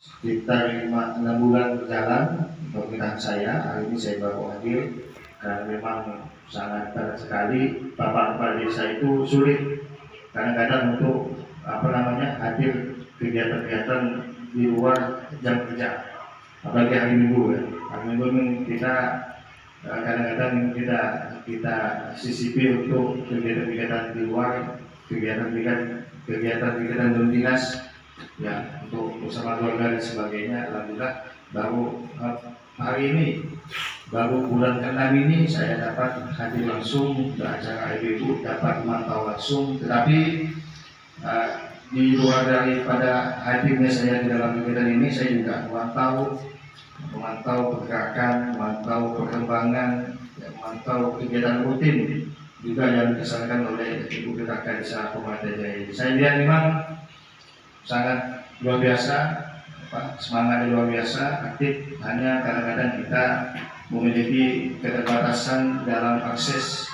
Sekitar 6 bulan berjalan pemerintahan saya, hari ini saya baru hadir karena memang sangat berat sekali. Bapak kepala desa itu sulit kadang-kadang untuk hadir kegiatan-kegiatan di luar jam kerja, apalagi hari Minggu ya. Hari Minggu ini kita kadang-kadang kita sisipi untuk kegiatan-kegiatan di luar, kegiatan non dinas ya, untuk bersama keluarga dan sebagainya. Alhamdulillah baru hari ini, baru bulan ke-6 ini saya dapat hadir langsung ke acara ibu, dapat memantau langsung. Tetapi di luar daripada hadirnya saya di dalam kegiatan ini, saya juga memantau pergerakan, memantau perkembangan, memantau kegiatan rutin juga yang dilaksanakan oleh Ibu PKK Desa Pemata Jaya. Saya lihat memang sangat luar biasa, semangatnya luar biasa, aktif. Hanya kadang-kadang kita memiliki keterbatasan dalam akses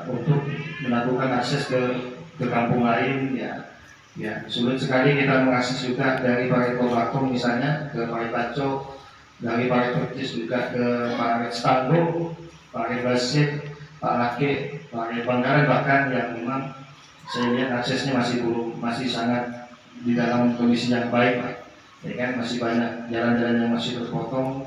untuk melakukan akses ke kampung lain ya, sulit sekali kita mengakses juga dari Parit Kobakom misalnya ke Parit Pacok, dari Parit Percis juga ke Parit Stanggo, Parit Basir, Pak Laki, Parit Bangkaran, bahkan yang memang saya lihat aksesnya masih sangat di dalam kondisi yang baik, ya kan, masih banyak jalan-jalan yang masih terpotong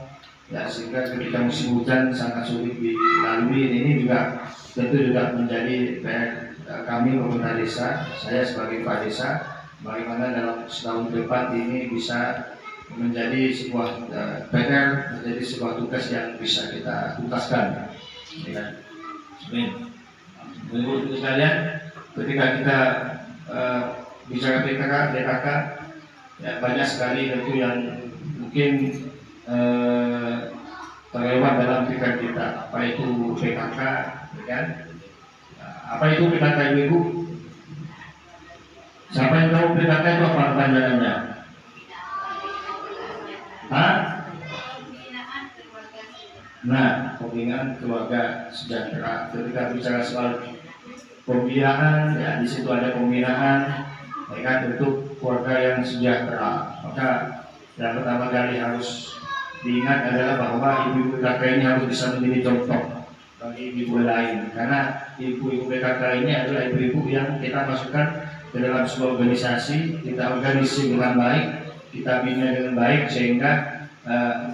ya, sehingga ketika musim hujan sangat sulit dilalui. Ini juga tentu juga menjadi PR kami pemerintah desa, saya sebagai kepala desa, bagaimana dalam setahun ke depan ini bisa menjadi sebuah PR, menjadi sebuah tugas yang bisa kita tuntaskan, ya kan. Ibu sekalian, ketika kita bicara PKK ya, banyak sekali tentu yang mungkin terlewat dalam pikiran kita. Apa itu PKK, ya kan? Apa itu PKK, Ibu? Siapa yang tahu PKK itu apa panjangannya? Nah, pembinaan keluarga sejahtera. Ketika bicara soal pembinaan, ya di situ ada pembinaan, ya kan, untuk keluarga yang sejahtera. Maka yang pertama kali harus diingat adalah bahwa ibu-ibu PKK ini harus bisa menjadi contoh bagi ibu lain, karena ibu-ibu PKK ini adalah ibu-ibu yang kita masukkan ke dalam sebuah organisasi, kita organisasi dengan baik, kita bina dengan baik, sehingga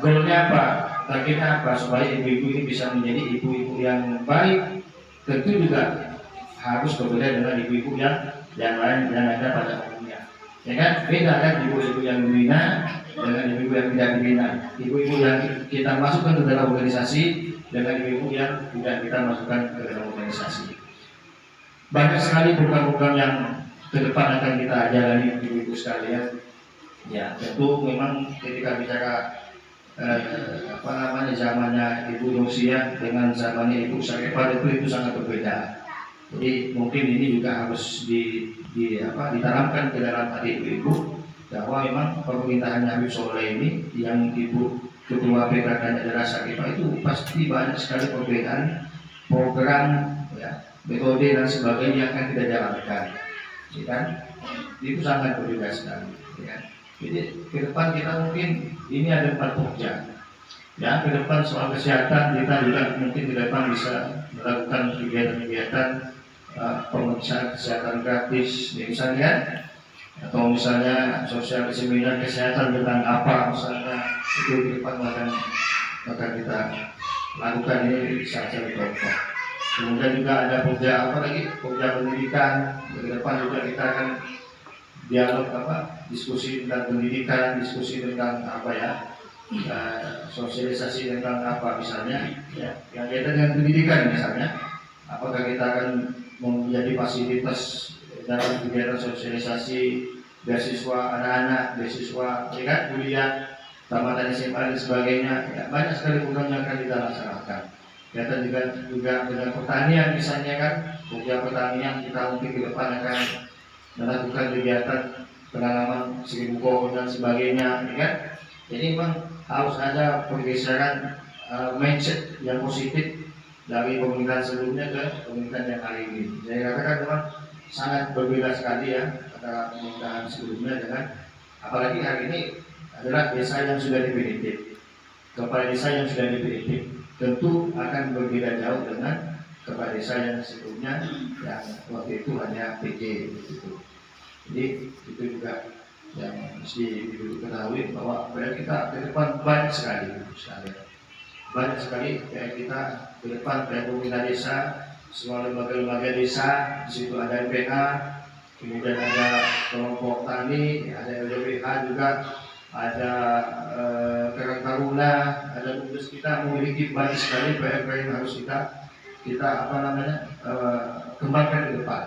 goalnya apa, targetnya apa, supaya ibu-ibu ini bisa menjadi ibu-ibu yang baik. Tentu juga harus berbeda dengan ibu-ibu yang lain yang ada pada umumnya, ya kan. Beda kan ibu-ibu yang dibina dengan ibu-ibu yang tidak dibina, ibu-ibu yang kita masukkan ke dalam organisasi dengan ibu-ibu yang tidak kita masukkan ke dalam organisasi. Banyak sekali program-program yang ke depan akan kita jalani ibu-ibu sekalian. Ya, tentu memang ketika bicara zamannya Ibu Nusia dengan zamannya Ibu Sarifah itu sangat berbeda. Jadi mungkin ini juga harus ditanamkan ke dalam hati ibu-ibu bahwa memang pemerintahan Habib Soleh ini yang Ibu Ketua PKK adalah Sarifah, itu pasti banyak sekali perbedaan program, ya, metode dan sebagainya yang akan kita jalankan, ya kan? Itu sangat berbeda sekali, ya. Jadi ke depan kita mungkin ini ada 4 pokja. Ya, ke depan soal kesehatan kita juga mungkin ke depan bisa melakukan kegiatan-kegiatan pemeriksaan kesehatan gratis, misalnya, atau misalnya sosial seminar kesehatan tentang apa misalnya, itu ke depan akan kita lakukan. Ini saja contoh. Kemudian juga ada pokja pendidikan. Ke depan juga kita akan dialog diskusi tentang pendidikan, diskusi tentang sosialisasi tentang apa misalnya, ya, yang kaitan dengan pendidikan misalnya. Apakah kita akan menjadi fasilitas dalam kegiatan sosialisasi beasiswa anak-anak, beasiswa kuliah, tamatan SMA dan sebagainya, ya, banyak sekali program yang akan kita laksanakan. Kaitan juga dengan pertanian misalnya kan, program pertanian kita mungkin ke depan akan melakukan kegiatan penanaman 1000 pohon dan sebagainya, ya kan. Jadi memang harus ada pergeseran mindset yang positif dari pemerintahan sebelumnya ke pemerintahan yang hari ini. Saya katakan memang sangat berbeda sekali ya antara pemerintahan sebelumnya dengan Apalagi hari ini adalah desa yang sudah definitif, kepala desa yang sudah definitif, tentu akan berbeda jauh dengan kepala desa yang sebelumnya yang waktu itu hanya PJ gitu. Jadi itu juga yang mesti diketahui bahwa kita ke depan banyak sekali, banyak sekali kayak kita ke depan kayak pemerintah desa, semua lembaga-lembaga desa, di situ ada MPH, kemudian ada kelompok tani, ada LDWH juga, ada Karang Taruna, ada tugas kita memiliki banyak sekali PR-PR yang harus kita kembangkan ke depan.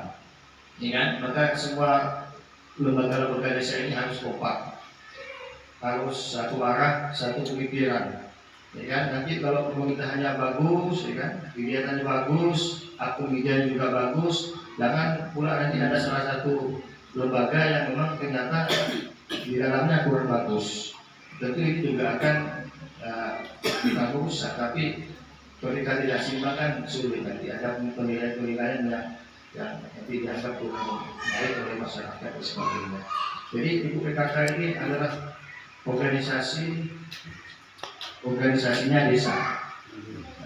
Ya kan? Maka semua lembaga-lembaga desa ini harus kompak, harus satu arah, satu pemikiran. Ya kan? Nanti kalau pemerintahannya bagus, ya kan? Kegiatannya bagus, akun media juga bagus, jangan pula nanti ada salah satu lembaga yang memang ternyata di dalamnya kurang bagus. Tentu itu juga akan kita rusak, tapi ketika tidak simak kan sulit, nanti ada penilaian-penilaian yang nanti dianggap kurang baik oleh masyarakat dan sebagainya. Jadi Ibu PKK ini adalah organisasinya desa,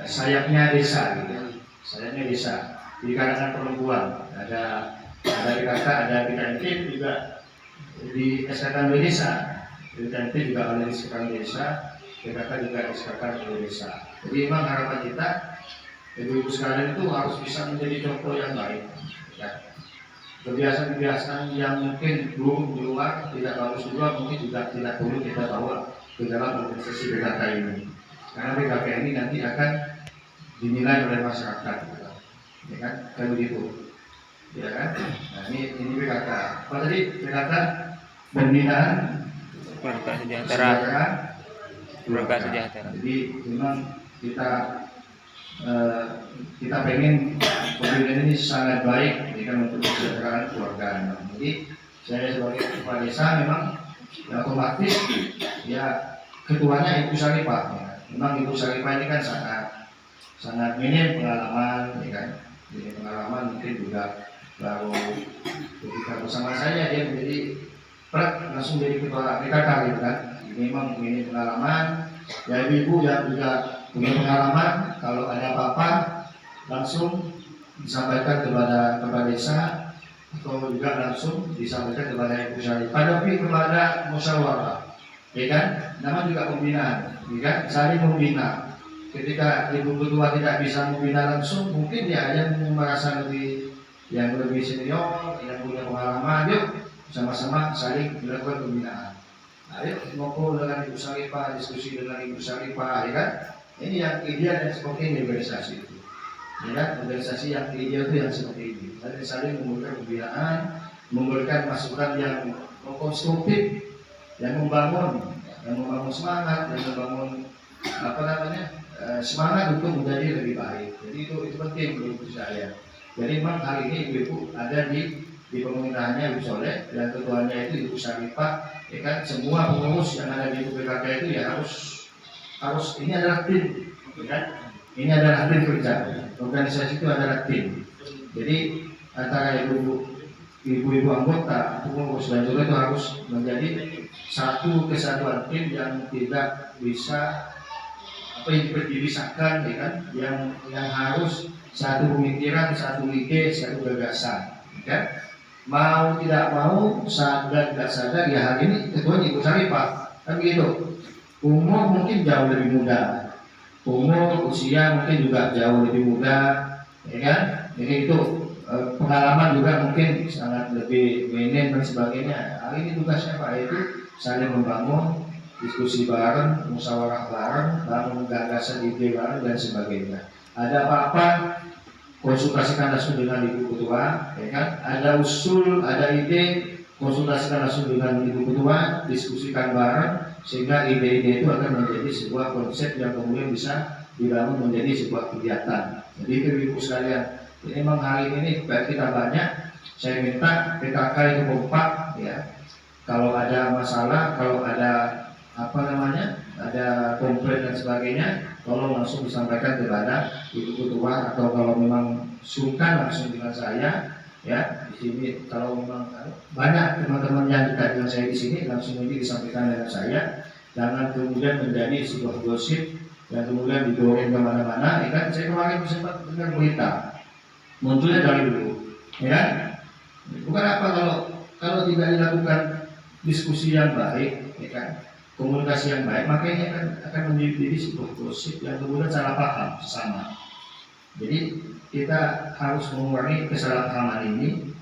sayapnya desa gitu. Sayapnya desa di kalangan perempuan ada PKK, ada PKNP juga di SKK desa, PKNP juga ada di SKK desa, PKK juga di SKK desa. Jadi memang harapan kita ibu-ibu sekalian itu harus bisa menjadi contoh yang baik. Ya. Kebiasaan-kebiasaan yang mungkin belum di luar tidak bagus juga mungkin juga tidak perlu kita bawa ke dalam organisasi PKK ini. Karena PKK ini nanti akan dinilai oleh masyarakat, ya kan? Kayak begitu, ya kan? Nah ini PKK. Apa tadi PKK? Pembinaan Keluarga sejahtera. Keluarga sejahtera. Jadi memang kita pengen pembinaan ini sangat baik, ya kan, untuk kesejahteraan keluarga. Jadi saya sebagai kepala desa memang ya, otomatis ya ketuanya Ibu Syarifah. Ya. Memang Ibu Syarifah ini kan sangat minim pengalaman, ya kan. Jadi pengalaman mungkin juga baru ketika bersama saya dia menjadi langsung jadi ketua PKK gitu kan. Ini memang minim pengalaman. Ya ibu yang juga punya pengalaman, kalau ada apa-apa langsung disampaikan kepada kepala desa atau juga langsung disampaikan kepada Ibu Syarifah, tapi kepada musyawarah, ya kan? Nama juga pembinaan, ya kan? Saling membina. Ketika ibu ketua tidak bisa membina langsung, mungkin dia yang merasa lebih senior, yang punya pengalaman, yuk sama-sama saling melakukan pembinaan. Ayo ngobrol dengan Ibu Syarifah, diskusi dengan Ibu Syarifah, ya kan? Ini yang ideal yang seperti ini organisasi itu, ya kan? Organisasi yang ideal itu yang seperti ini. Saling memberikan pembinaan, memberikan masukan yang konstruktif, yang membangun semangat, yang membangun semangat untuk menjadi lebih baik. Jadi itu penting menurut saya. Jadi memang hari ini ibu-ibu ada di pemerintahannya Ibu Soleh dan ketuanya itu Ibu Syarifah, ya kan? Semua pengurus yang ada di PKK itu ya harus ini adalah tim, ya kan? Ini adalah tim kerja. Organisasi itu adalah tim. Jadi antara ibu-ibu anggota, pengurus dan juga itu harus menjadi satu kesatuan tim yang tidak bisa dipisahkan, ya kan? Yang harus satu pemikiran, satu ide, satu gagasan, ya kan? Mau tidak mau, sadar tidak sadar, ya hari ini ketua Ibu Syarifah, kan begitu. Umur mungkin jauh lebih muda, usia mungkin juga jauh lebih muda, ya kan? Jadi itu pengalaman juga mungkin sangat lebih minim dan sebagainya. Hari ini tugasnya Pak itu saling membangun, diskusi bareng, musyawarah bareng, bangun gagasan ide bareng dan sebagainya. Ada apa-apa konsultasikan langsung dengan Ibu Ketua, ya kan? Ada usul, ada ide, konsultasikan langsung dengan Ibu Ketua, diskusikan bareng sehingga ide-ide itu akan menjadi sebuah konsep yang kemudian bisa dibangun menjadi sebuah kegiatan. Jadi Ibu sekalian, ini memang hari ini kita banyak. Saya minta PKK itu kompak, ya. Kalau ada masalah, kalau ada ada komplain dan sebagainya, tolong langsung disampaikan kepada Ibu Ketua, atau kalau memang sungkan langsung dengan saya, Ya, di sini kalau memang banyak teman-teman yang dekat dengan saya di sini langsung ini disampaikan dengan saya, jangan kemudian menjadi sebuah gosip dan kemudian digoreng kemana-mana. Ya kan, saya kemarin sempat dengar berita munculnya dari dulu, ya. Bukan apa kalau tidak dilakukan diskusi yang baik, ya kan, komunikasi yang baik, makanya akan menjadi sebuah gosip yang kemudian salah paham sesama. Jadi kita harus mengurangi kesalahpahaman ini,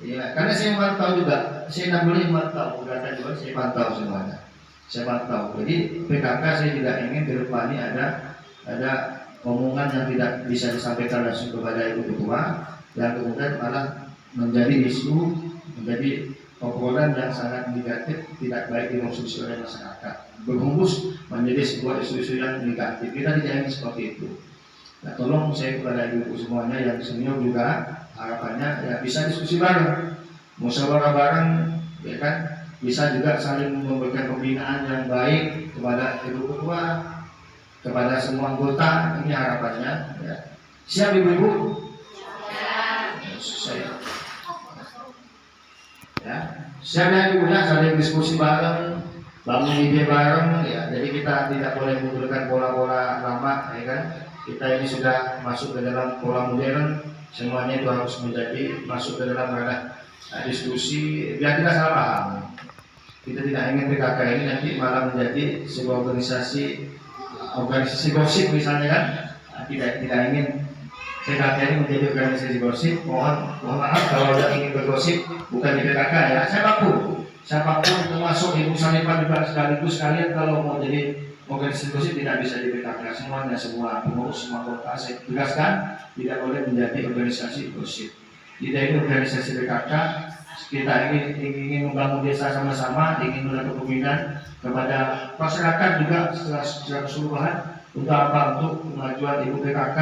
ya, karena saya pantau juga, saya 6 bulan pantau, data juga saya pantau semuanya, saya pantau. Jadi PKK saya tidak ingin ke depan ini ada omongan yang tidak bisa disampaikan langsung kepada Ibu Ketua, dan kemudian malah menjadi isu, menjadi obrolan yang sangat negatif, tidak baik dikonsumsi oleh masyarakat, berhembus menjadi sebuah isu-isu yang negatif. Kita tidak ingin seperti itu. Nah, tolong saya kepada ibu semuanya yang senior juga, harapannya ya bisa diskusi bareng, musyawarah bareng, ya kan, bisa juga saling memberikan pembinaan yang baik kepada ibu ketua, kepada semua anggota. Ini harapannya, ya. Siap ibu-ibu? Saya. Ya, siap ya ibu ya, saling diskusi bareng, bangun ide bareng, ya. Jadi kita tidak boleh menggunakan pola-pola lama, ya kan. Kita ini sudah masuk ke dalam pola modern, semuanya itu harus menjadi masuk ke dalam ranah diskusi biar tidak salah paham. Kita tidak ingin PKK ini nanti malah menjadi sebuah organisasi gosip misalnya kan. Tidak ingin PKK ini menjadi organisasi gosip. Mohon maaf kalau ada ingin bergosip bukan di PKK ya, siapapun termasuk Ibu Sanipan juga sekaligus kalian kalau mau jadi organisasi gosip tidak bisa di PKK, semua pengurus semua kota saya tegaskan tidak boleh menjadi organisasi gosip. Tidak ini organisasi PKK, kita ingin membangun desa sama-sama, ingin melakukan pembinaan kepada masyarakat juga secara keseluruhan. Untuk apa? Untuk kemajuan Ibu PKK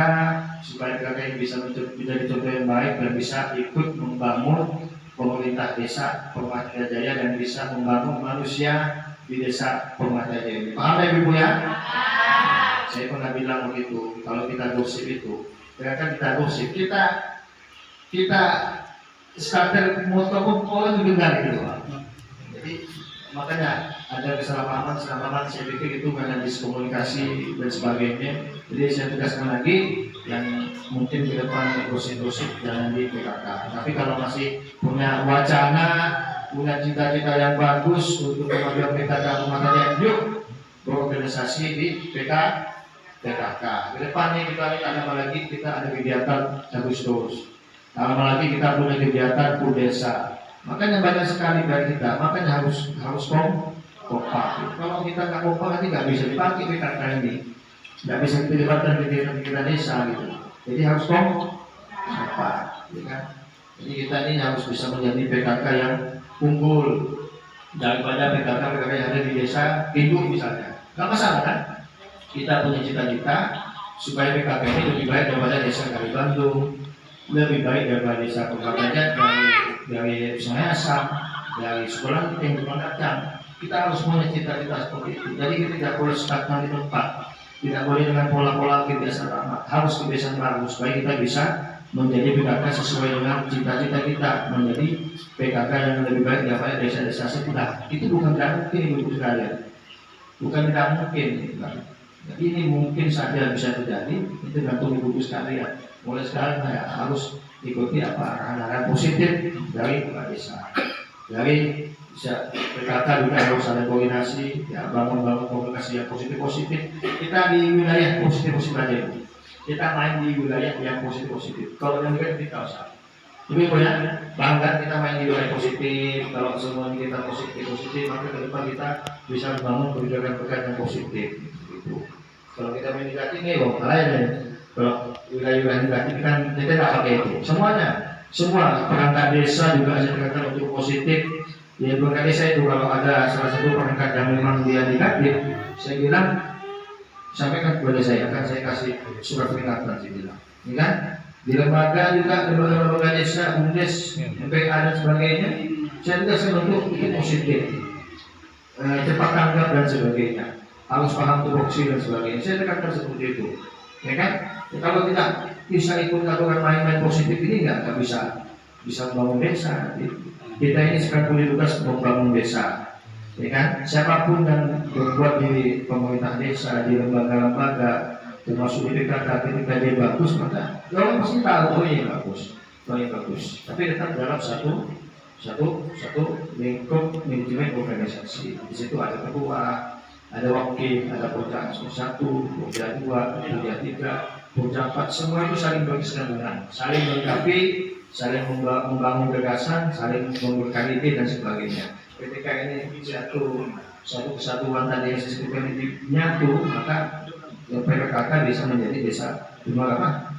supaya PKK ini bisa menjadi contoh yang baik dan bisa ikut membangun pemerintah desa Permata Jaya dan bisa membangun manusia di desa Permata Jaya ini. Paham ya ibu ya? Saya pernah bilang begitu. Kalau kita gosip itu, kan kita gosip, kita starter motor pun pola didengar gitu. Jadi makanya ada kesalahpahaman, saya pikir itu karena diskomunikasi dan sebagainya. Jadi saya tegaskan lagi yang mungkin ke depan gosip-gosip jangan di PKK. Tapi kalau masih punya wacana, punya cita-cita yang bagus untuk kemajuan PKK Permata yuk berorganisasi di PKK. Ke depannya kita ada lagi, kita ada kegiatan Agustus. Lama lagi kita punya kegiatan desa. Makanya banyak sekali dari kita, makanya harus kompak. Kalau kita nggak kompak nanti nggak bisa dipakai PKK ini, nggak bisa dilibatkan kegiatan desa gitu. Jadi harus kompak, ya kan? Jadi kita ini harus bisa menjadi PKK yang unggul daripada PKK yang ada di desa induk misalnya. Nggak masalah kan? Kita punya cita-cita supaya PKK ini lebih baik daripada desa Kali Bandung, lebih baik daripada desa Pemakaman, dari Sungai Asam, dari sekolah kita yang berpandang. Kita harus punya cita-cita seperti itu. Jadi kita tidak boleh stagnan di tempat, tidak boleh dengan pola-pola kebiasaan lama, harus kebiasaan baru supaya kita bisa menjadi PKK sesuai dengan cita-cita kita, menjadi PKK yang lebih baik daripada desa-desa sebelah. Itu bukan tidak mungkin ibu sekalian, bukan tidak mungkin. Jadi ini mungkin saja bisa terjadi, itu tergantung ibu sekalian. Mulai sekarang saya harus ikuti apa arahan-arahan positif dari kepala desa. Dari bisa PKK juga harus ada koordinasi, ya, bangun komunikasi yang positif. Kita di wilayah positif aja. Kita main di wilayah yang positif. Kalau yang kita usah. Lebih banyak bangga kita main di wilayah positif. Kalau semuanya kita positif, maka ke depan kita bisa membangun kebijakan yang positif. Gitu. Kalau kita main negatif nih, lain. Kalau wilayah negatif kan kita nggak pakai itu. Semua perangkat desa juga saya katakan untuk positif. Ya perangkat desa itu kalau ada salah satu perangkat yang memang dia negatif, saya bilang sampaikan kepada saya, akan saya kasih surat peringatan, saya bilang. Ya kan? Di lembaga juga, lembaga desa, BUMDes, MPA dan sebagainya, saya juga untuk itu positif, cepat tanggap dan sebagainya, harus paham tupoksi dan sebagainya. Saya tekankan seperti itu, ya kan? Ya, kalau tidak bisa ikut aturan main-main positif ini nggak bisa bisa membangun desa. Kita ini sekarang punya tugas membangun desa, ya kan? Siapapun yang berbuat di pemerintah desa, di lembaga-lembaga, termasuk di PKK, ketika dia bagus, maka orang pasti tahu oh ini bagus, oh ini bagus. Tapi tetap dalam satu lingkup manajemen organisasi. Di situ ada ketua, ada wakil, ada pokja 1, pokja 2, pokja 3, pokja 4, semua itu saling berkesinambungan, saling melengkapi, saling membangun gagasan, saling memberkahi ide dan sebagainya. Ketika ini satu kesatuan tadi yang disebutkan ini nyatu, maka PKK bisa menjadi desa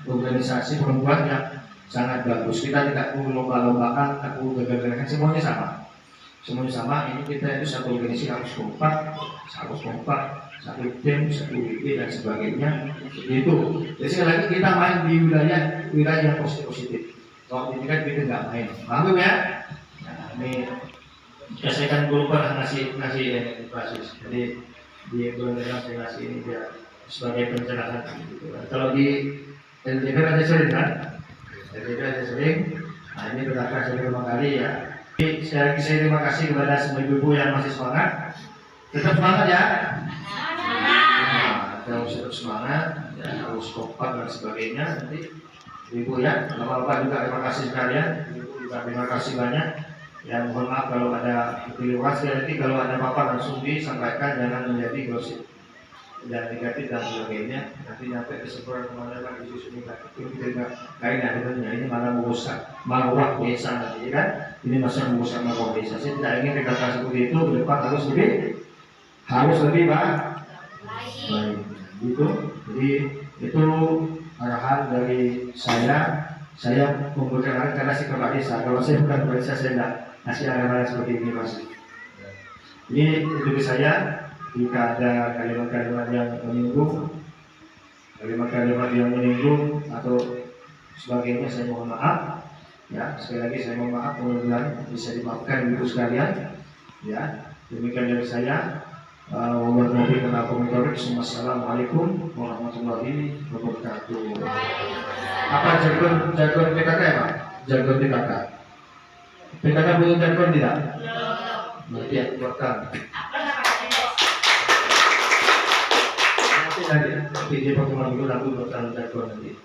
organisasi perempuan yang sangat bagus. Kita tidak perlu lomba-lombakan, tak perlu gagal-gagalan, semuanya sama. Ini kita itu satu organisasi harus kompak, satu tim, satu ide dan sebagainya. Itu. Jadi sekali lagi kita main di wilayah yang positif. Kalau di tingkat kita nggak main, paham ya? Nah, ini saya kan lupa ngasih basis. Jadi di bulan saya ngasih ini dia sebagai pencerahan. Gitu. Kalau di LDP ada sering kan? LDP ada sering. Nah ini berkata saya terima kali ya. Jadi, sekali lagi saya terima kasih kepada semua ibu-ibu yang masih semangat. Tetap semangat ya. Nah, harus tetap semangat, ya, harus kompak dan sebagainya. Nanti ibu ya, lama-lama juga terima kasih sekalian. Ibu juga terima kasih banyak. Ya mohon maaf kalau ada kekeliruan. Nanti kalau ada apa-apa langsung disampaikan, jangan menjadi gosip dan negatif dan sebagainya. Nanti sampai keseluruhan kemana lagi isu negatif itu kita kain akhirnya ini malah merusak marwah desa nanti kan. Ini masih merusak marwah desa. Saya tidak ingin PKK seperti itu. Ke depan harus lebih baik. Gitu. Jadi itu arahan dari saya memberikan arahan karena si kepala desa. Kalau saya bukan kepala desa, saya tidak kasih arahan seperti ini mas. Ini itu saya. Jika ada kalimat-kalimat yang menyinggung, atau sebagainya, saya mohon maaf. Ya, sekali lagi saya mohon maaf, mudah-mudahan bisa dimaafkan ibu sekalian. Ya, demikian dari saya. Wassalamualaikum warahmatullahi wabarakatuh. Apa jargon PKK ya Pak? Jargon PKK. PKK punya jargon tidak? Berarti ya, buatkan. Nanti di pertemuan itu nanti buatkan jargon nanti.